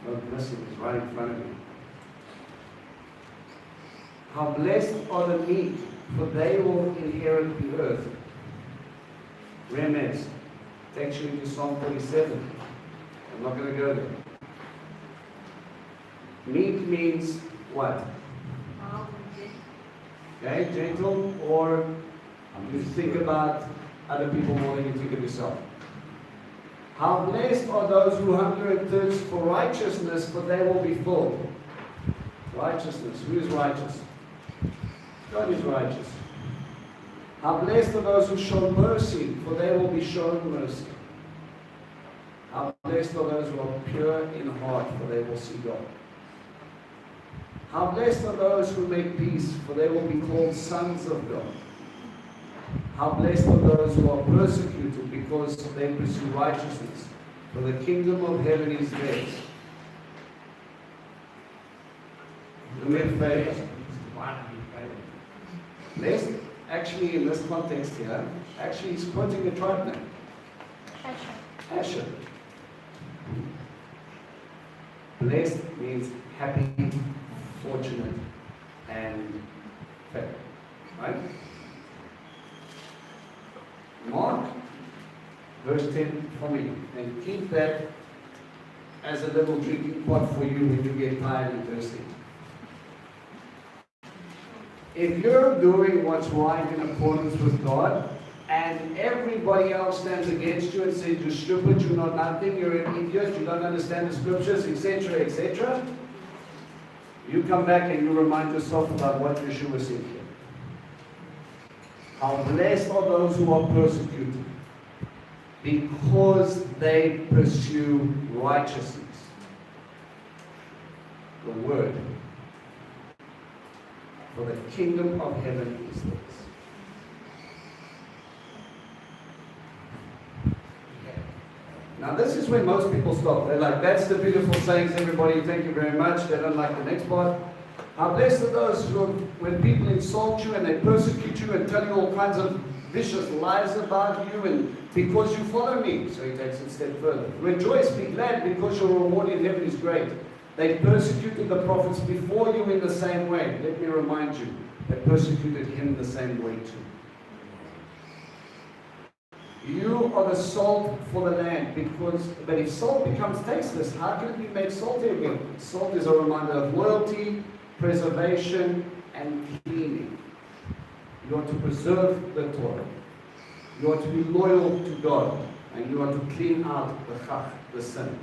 Don't miss it, it's right in front of you. How blessed are the meek, for they will inherit the earth. Remez. It's actually to Psalm 47. I'm not going to go there. Meek means what? Okay, gentle, or you think about other people more than you think of yourself. How blessed are those who hunger and thirst for righteousness, for they will be filled. Righteousness. Who is righteous? God is righteous. How blessed are those who show mercy, for they will be shown mercy. How blessed are those who are pure in heart, for they will see God. How blessed are those who make peace, for they will be called sons of God. How blessed are those who are persecuted, because they pursue righteousness, for the kingdom of heaven is theirs. Do me a favor. Blessed, actually in this context here, actually he's quoting a tribe name. Asher. Blessed means happy, fortunate, and fair. Right? Mark verse 10 for me, and keep that as a little drinking pot for you when you get tired and thirsty. If you're doing what's right in accordance with God, and everybody else stands against you and says you're stupid, you're not nothing, you're an idiot, you don't understand the scriptures, etc., etc., you come back and you remind yourself about what Yeshua said here. How blessed are those who are persecuted, because they pursue righteousness. The word. For the kingdom of heaven is theirs. Now this is where most people stop. They're like, that's the beautiful sayings, everybody, thank you very much. They don't like the next part. How blessed are those who, when people insult you and they persecute you and tell you all kinds of vicious lies about you, and because you follow me. So he takes it a step further. Rejoice, be glad, because your reward in heaven is great. They persecuted the prophets before you in the same way. Let me remind you, they persecuted him the same way too. You are the salt for the land, but if salt becomes tasteless, how can it be made salty again? Salt is a reminder of loyalty, preservation, and cleaning. You are to preserve the Torah. You are to be loyal to God, and you are to clean out the chach, the sin.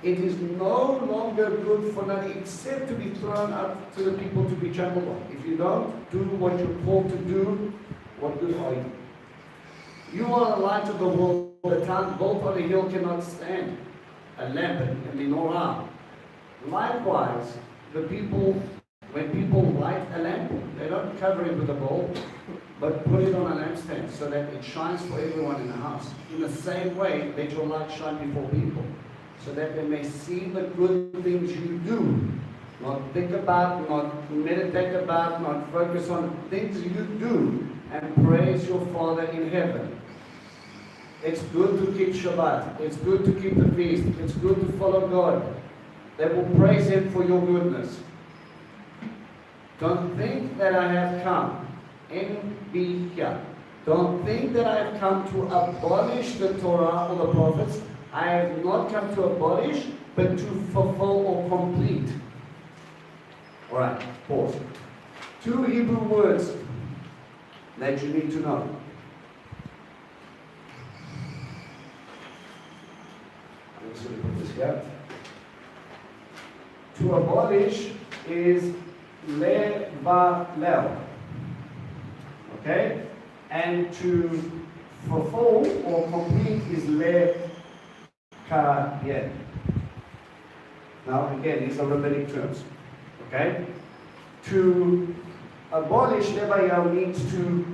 It is no longer good for none except to be thrown out to the people to be trampled on. If you don't do what you're called to do, what good are you? You are the light of the world. The town built on a hill cannot stand. A lamp, a menorah. Likewise, when people light a lamp, they don't cover it with a bulb, but put it on a lampstand so that it shines for everyone in the house. In the same way, let your light shine before people, so that they may see the good things you do. Not think about, not meditate about, not focus on things you do, and praise your Father in heaven. It's good to keep Shabbat. It's good to keep the feast. It's good to follow God. They will praise Him for your goodness. Don't think that I have come in be here. Don't think that I have come to abolish the Torah or the prophets. I have not come to abolish, but to fulfill or complete. Alright, pause. 2 Hebrew words that you need to know. I'm just going to put this here. To abolish is levalel. Okay? And to fulfill or complete is lekayed. Now again, these are rabbinic terms. Okay? To abolish levalel means to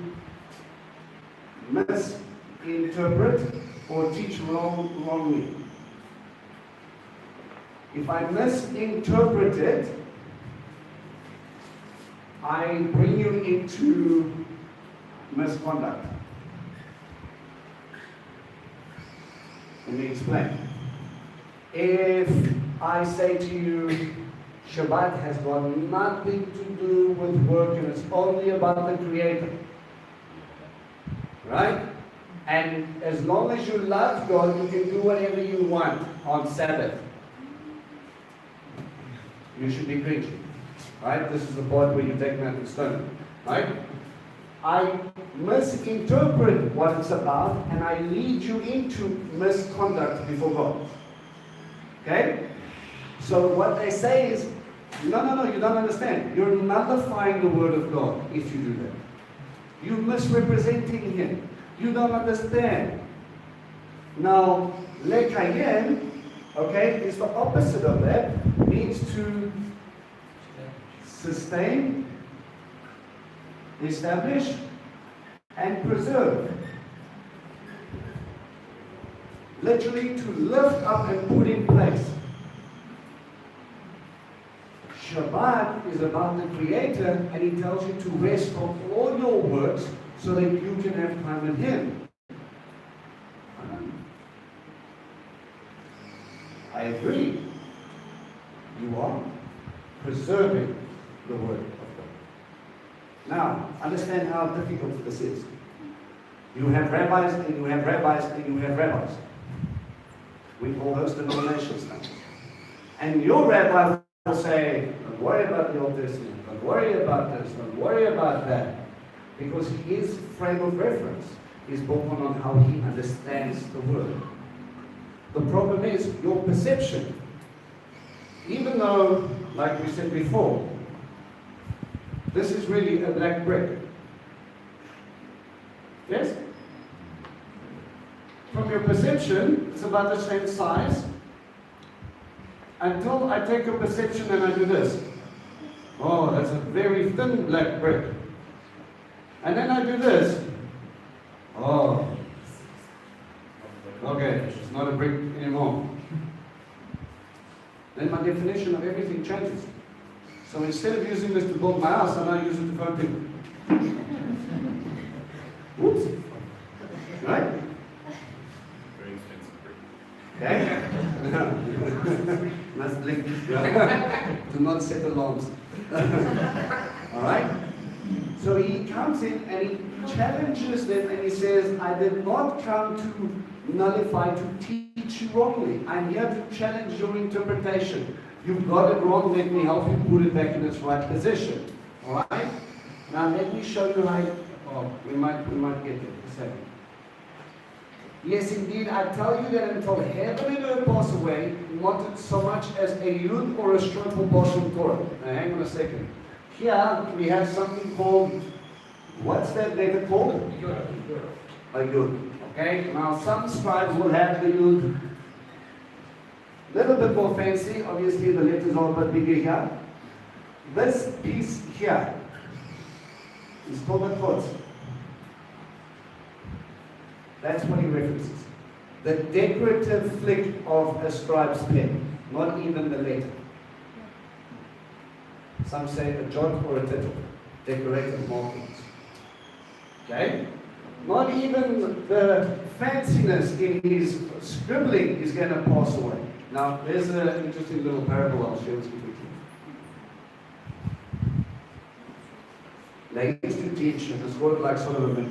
misinterpret or teach wrongly. If I misinterpret it, I bring you into misconduct. Let me explain. If I say to you, Shabbat has got nothing to do with work and it's only about the Creator. Right? And as long as you love God, you can do whatever you want on Sabbath. You should be preaching. Right? This is the part where you take me out and stone. Right? I misinterpret what it's about and I lead you into misconduct before God. Okay? So what they say is, no, you don't understand. You're nullifying the word of God if you do that. You're misrepresenting Him. You don't understand. Now, lekayem, okay, is the opposite of that. Means to sustain, establish, and preserve. Literally to lift up and put in place. Shabbat is about the Creator, and He tells you to rest from all your works so that you can have time with Him. I agree. You are preserving the Word of God. Now, understand how difficult this is. You have rabbis, and you have rabbis, and you have rabbis. We call those denominations now. And your rabbi will say, don't worry about the Old Testament, don't worry about this, don't worry about that. Because his frame of reference is born on how he understands the Word. The problem is your perception. Even though, like we said before, this is really a black brick. Yes? From your perception, it's about the same size. Until I take your perception and I do this. Oh, that's a very thin black brick. And then I do this. Oh. Okay, it's not a brick anymore. Then my definition of everything changes. So instead of using this to build my house, I now use it to phone people. Whoops. Right? Very expensive brick. Okay? Must blink. Do not set alarms. Alright? So he comes in and he challenges them and he says, I did not come to nullify, to teach you wrongly. I'm here to challenge your interpretation. You've got it wrong, let me help you put it back in its right position. Alright? Now let me show you how, we might get there. A second. Yes, indeed, I tell you that until heaven and earth pass away, not so much as a yud or a stroke will pass from Torah. Now hang on a second. Here we have something called, what's that letter called? A yud. Okay, now some scribes will have the yud a little bit more fancy. Obviously the letters are a bit bigger here. This piece here is called a quote. That's what he references. The decorative flick of a scribe's pen, not even the letter. Some say a jot or a tittle, decorative markings. Okay? Not even the fanciness in his scribbling is going to pass away. Now, there's an interesting little parable I'll share with you quickly. They used to teach, it was sort of a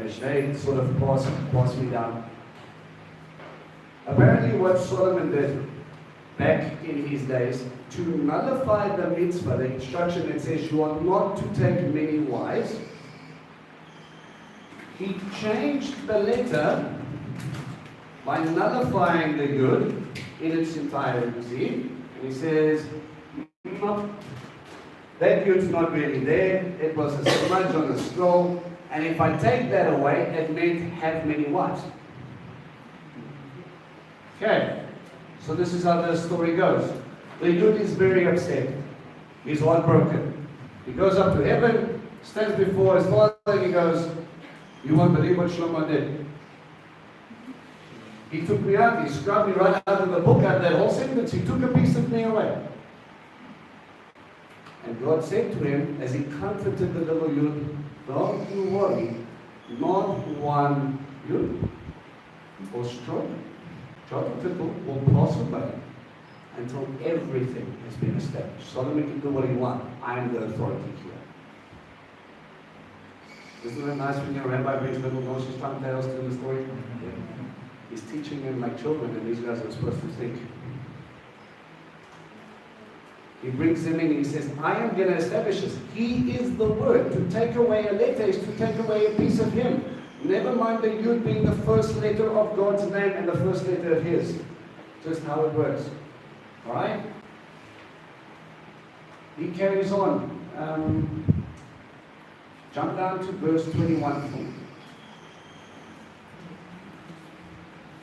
mishnah, sort of pass me down. Apparently what Solomon did back in his days, to nullify the mitzvah, the instruction that says you are not to take many wives, he changed the letter by nullifying the yud in its entirety. And he says, that yud's not really there, it was a smudge on a scroll, and if I take that away, it meant have many wives. Okay, so this is how the story goes. The yud is very upset. He's heartbroken. He goes up to heaven, stands before his father, and he goes, you won't believe what Shlomo did. He took me out, he scrubbed me right out of the book, out of that whole sentence, he took a piece of me away. And God said to him, as he comforted the little youth, don't you worry, not one youth or stroke, jot or tittle will pass away until everything has been established. Solomon can do what he wants. I am the authority here. Isn't it nice when your rabbi brings little nonsense trying to tell us the story? He's teaching them like children, and these guys are supposed to think. He brings them in and he says, I am going to establish this. He is the word. To take away a letter is to take away a piece of him. Never mind the yud being the first letter of God's name and the first letter of his. Just how it works. Alright? He carries on. Jump down to verse 21 for me.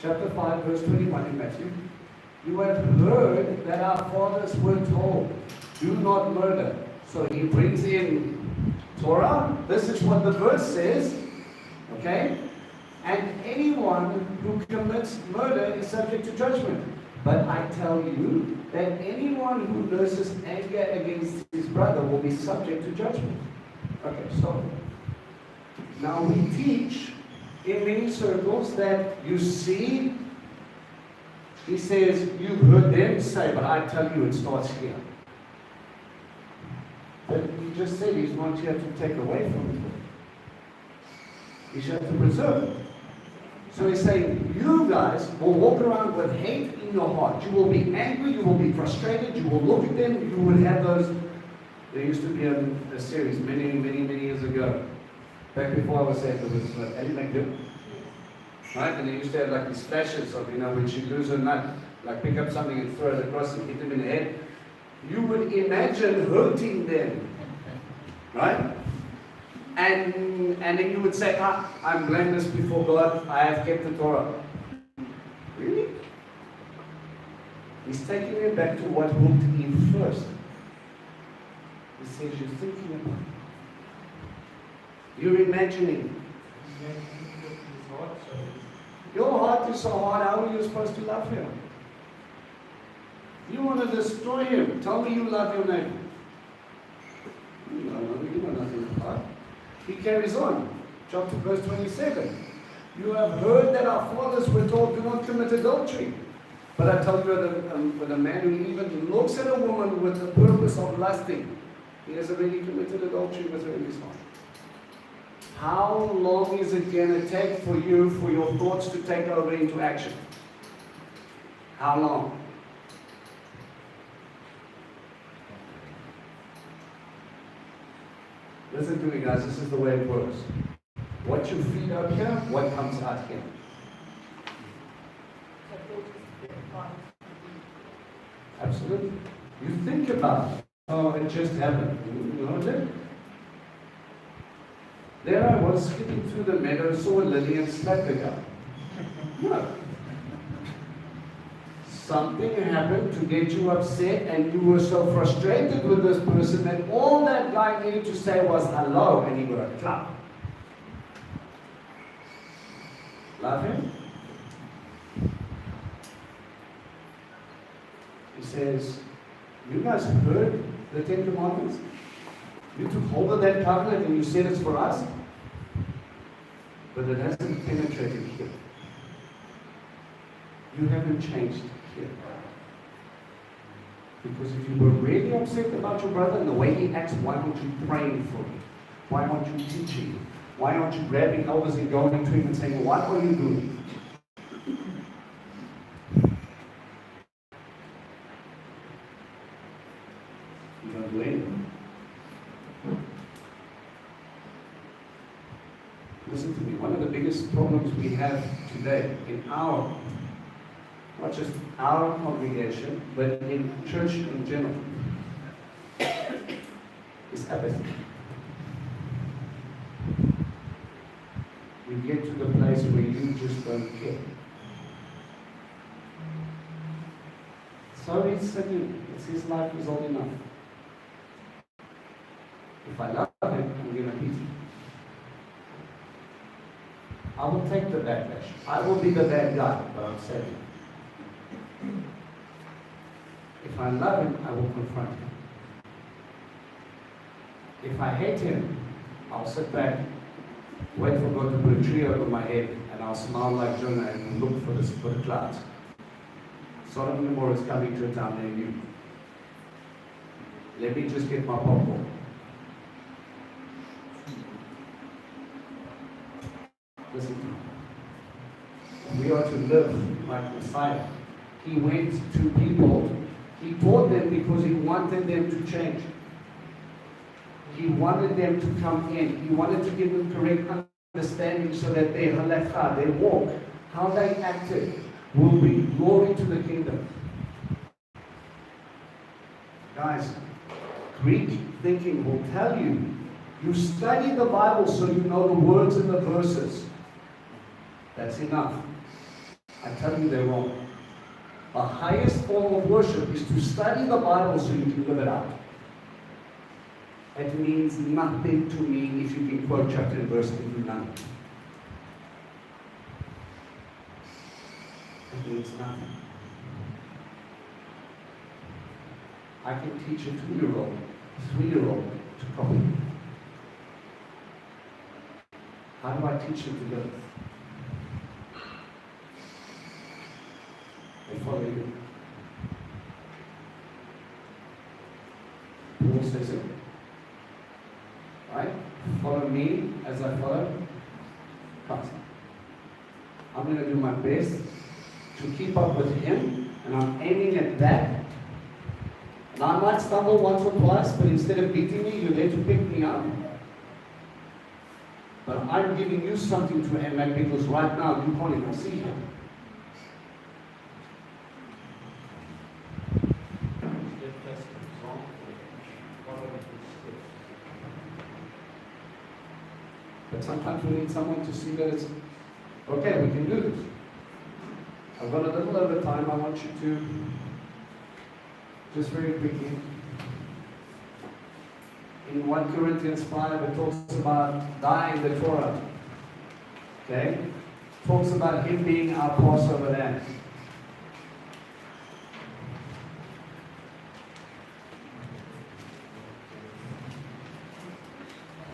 Chapter 5, verse 21 in Matthew. You have heard that our fathers were told, do not murder. So he brings in Torah. This is what the verse says. Okay? And anyone who commits murder is subject to judgment. But I tell you that anyone who nurses anger against his brother will be subject to judgment. Okay, so now we teach in many circles that you see, he says, you've heard them say, but I tell you it starts here. But he just said he's not here to take away from it. He's here to preserve it. So he's saying, you guys will walk around with hate in your heart. You will be angry, you will be frustrated, you will look at them, you will have those. There used to be a series many years ago. Back before I was saved, there was Ellie McDill. Right? And they used to have like these flashes of, when she lose her nut, like pick up something and throw it across and hit them in the head. You would imagine hurting them. Right? And then you would say, I'm blameless before God, I have kept the Torah. Really? He's taking them back to what hooked him first. He says, you're thinking about it. You're imagining. Your heart is so hard, how are you supposed to love him? You want to destroy him. Tell me you love your neighbor. You know nothing about it. He carries on. Jump to verse 27. You have heard that our fathers were told, do not commit adultery. But I tell you that a man who even looks at a woman with the purpose of lusting, he has already committed adultery with her in his heart. How long is it going to take for you, for your thoughts to take over into action? How long? Listen to me, guys. This is the way it works. What you feed up here, what comes out here. Absolutely. You think about it. Oh, it just happened. You know what it? There I was skipping through the meadow, saw a lily and slapped the guy. No. Something happened to get you upset, and you were so frustrated with this person that all that guy needed to say was hello, and he would have clapped. Love him? He says, you guys heard the Ten Commandments? You took hold of that covenant and you said it's for us, but it hasn't penetrated here. You haven't changed here. Because if you were really upset about your brother and the way he acts, why aren't you praying for him? Why aren't you teaching him? Why aren't you grabbing elders and going to him and saying, what are you doing? You don't do anything. Listen to me, one of the biggest problems we have today in our, not just our congregation, but in church in general, is apathy. You get to the place where you just don't care. So he's saying, it's his life is all enough. If I love him, I'm going to beat him. I will take the backlash. I will be the bad guy, but I'm saving. If I love him, I will confront him. If I hate him, I'll sit back, wait for God to put a tree over my head, and I'll smile like Jonah and look for the clouds. Sodom and Gomorrah is coming to a town near you. Let me just get my popcorn. Listen, we are to live like Messiah. He went to people, he taught them because he wanted them to change. He wanted them to come in. He wanted to give them correct understanding so that their halakha, their walk, how they acted, will bring glory to the kingdom. Guys, Greek thinking will tell you, you study the Bible so you know the words and the verses. That's enough. I tell you they're wrong. The highest form of worship is to study the Bible so you can live it out. It means nothing to me if you can quote chapter and verse and do none. It means nothing. I can teach a 2-year-old, 3-year-old to copy. How do I teach them to live? They follow you. Paul says it. Right? Follow me as I follow Christ. I'm going to do my best to keep up with him, and I'm aiming at that. And I might stumble once or twice, but instead of beating me, you're there to pick me up. But I'm giving you something to aim at because right now you can't even see him. But sometimes we need someone to see that it's okay, we can do this. I've got a little over time. I want you to just very quickly. In 1 Corinthians 5, it talks about dying the Torah. Okay? It talks about him being our Passover lamb.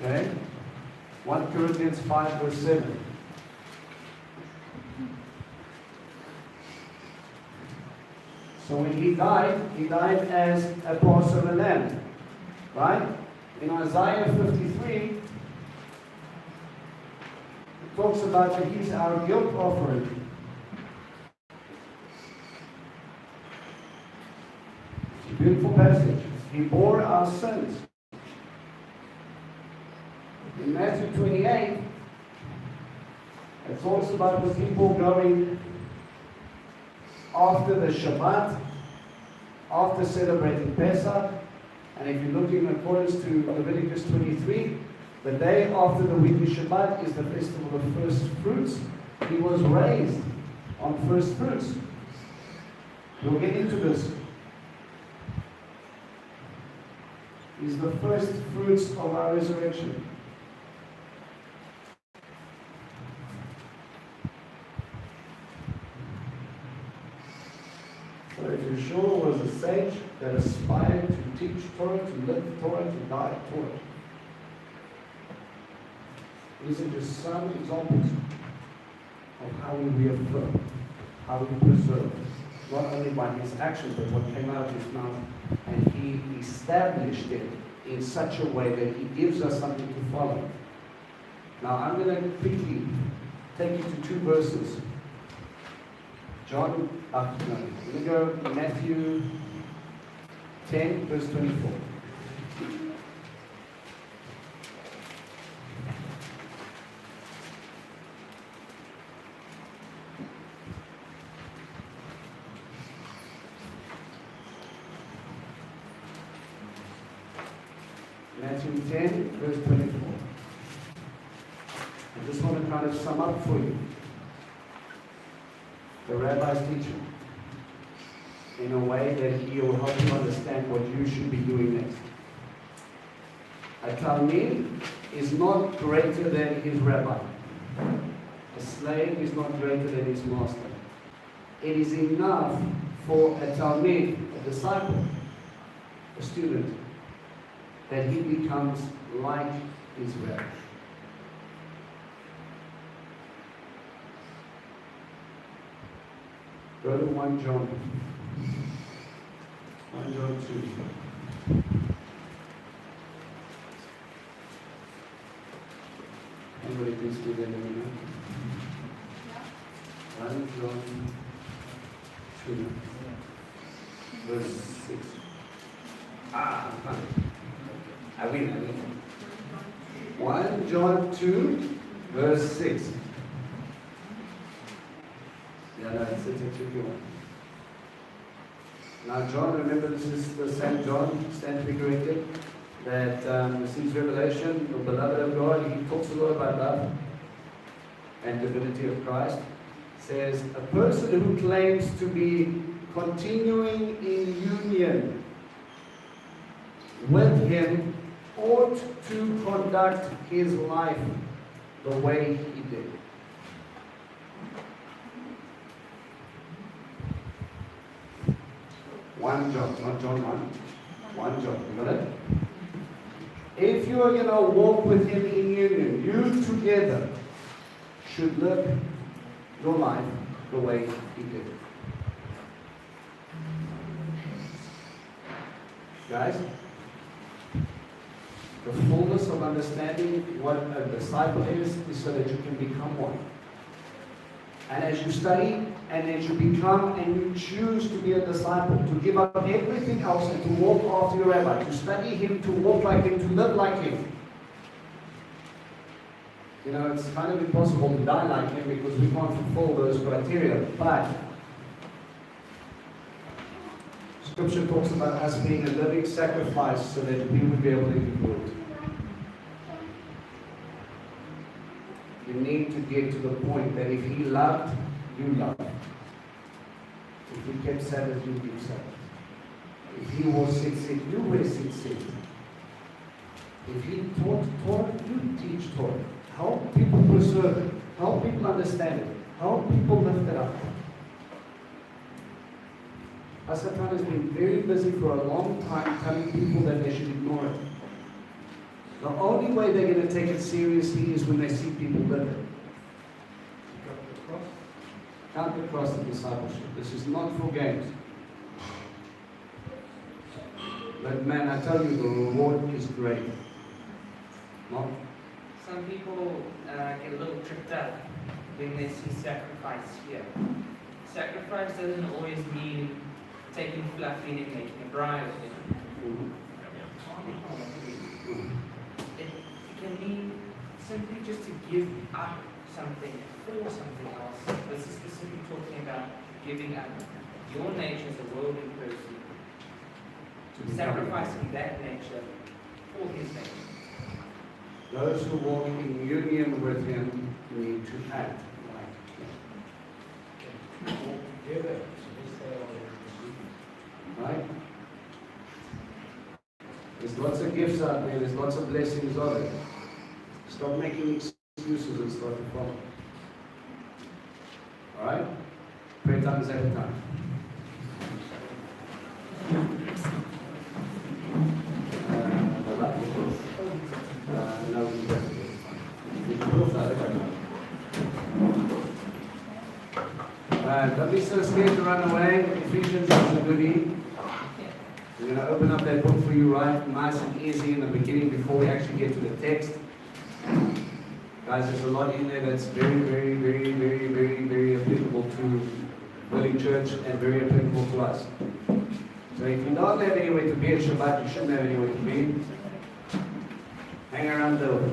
Okay? 1 Corinthians 5 verse 7. So when he died as a Passover lamb. Right? In Isaiah 53, it talks about that he's our guilt offering. It's a beautiful passage. He bore our sins. In Matthew 28, it talks about the people going after the Shabbat, after celebrating Pesach, and if you look in accordance to Leviticus 23, the day after the weekly Shabbat is the festival of first fruits. He was raised on first fruits. We'll get into this. He's the first fruits of our resurrection. So if Yeshua was a sage that aspired to teach Torah, to live Torah, to die Torah, these are just some examples of how we reaffirm, how we preserve, not only by his actions, but what came out of his mouth. And he established it in such a way that he gives us something to follow. Now I'm going to quickly take you to 2 verses. We're going to go Matthew 10, verse 24. Matthew 10, verse 24. I just want to kind of sum up for you the rabbi's teaching in a way that he will help you understand what you should be doing next. A Talmid is not greater than his rabbi. A slave is not greater than his master. It is enough for a Talmid, a disciple, a student, that he becomes like Israel. Go to 1 John. 1 John 2. Anybody please read that in a minute? 1 John 2, verse 6. I win. 1 John 2, verse 6. Yeah, no, it's a tricky one. Now, John, remember this is the same John, stand to be corrected, that receives revelation, the beloved of God. He talks a lot about love and divinity of Christ. Says, a person who claims to be continuing in union with him ought to conduct his life the way he did. One John, not John 1 John, you got it? If you are going to walk with him in union, you together should live your life the way he did. Guys, the fullness of understanding what a disciple is so that you can become one. And as you study, and as you become and you choose to be a disciple, to give up everything else and to walk after your rabbi, to study him, to walk like him, to live like him. You know, it's kind of impossible to die like him because we can't fulfill those criteria. But Scripture talks about us being a living sacrifice so that we would be able to be good. You need to get to the point that if he loved, you loved. If he kept Sabbath, you keep Sabbath. If he wore tzitzit, you wear tzitzit. If he taught Torah, you teach Torah. Help people preserve it. Help people understand it. Help people lift it up. Asatan has been very busy for a long time telling people that they should ignore it. The only way they're going to take it seriously is when they see people live it. Count the cross of discipleship. This is not for games. But man, I tell you, the reward is great. No? Some people get a little tripped up when they see sacrifice here. Sacrifice doesn't always mean taking fluffy and making a bride of it. It can mean simply just to give up something for something else. This is specifically talking about giving up your nature as a worldly person, sacrificing that nature for his nature. Those who walk in union with him need to act like him. Together. Right? There's lots of gifts out there, there's lots of blessings of it. Stop making excuses and start to follow. Alright? Prayer time is at a time. Don't be so scared to run away. Ephesians is a goodie. We're going to open up that book for you right nice and easy in the beginning before we actually get to the text. Guys, there's a lot in there that's very, very, very, very, very, very applicable to Willing Church and very applicable to us. So if you don't have anywhere to be at Shabbat, you shouldn't have anywhere to be. Hang around the door.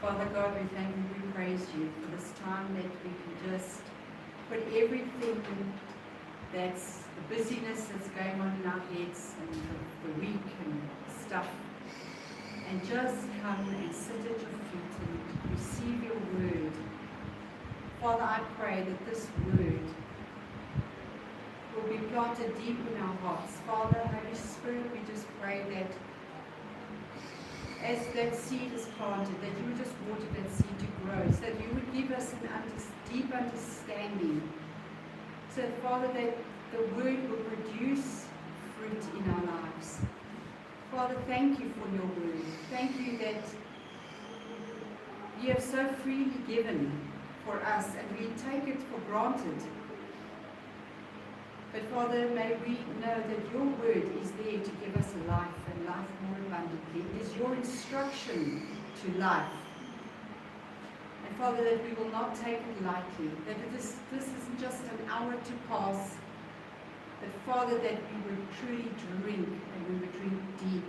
Father God, we thank you, we praise you for this time that we can just put everything that's the busyness that's going on in our heads and the week and stuff, and just come and sit at your feet and receive your word. Father, I pray that this word will be planted deep in our hearts. Father, Holy Spirit, we just pray that as that seed is planted, that you would just water that seed to grow, so that you would give us an deep understanding. So, Father, that the word will produce fruit in our lives. Father, thank you for your word. Thank you that you have so freely given for us, and we take it for granted. But Father, may we know that your word is there to give us a life, and life more abundantly. It is your instruction to life. And Father, that we will not take it lightly, that this isn't just an hour to pass, but Father, that we would truly drink, and we would drink deep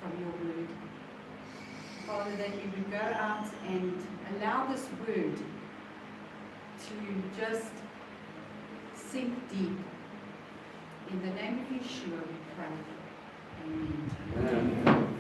from your word. Father, that we would go out and allow this word to just sink deep. In the name of Yeshua, we pray. Amen. Amen.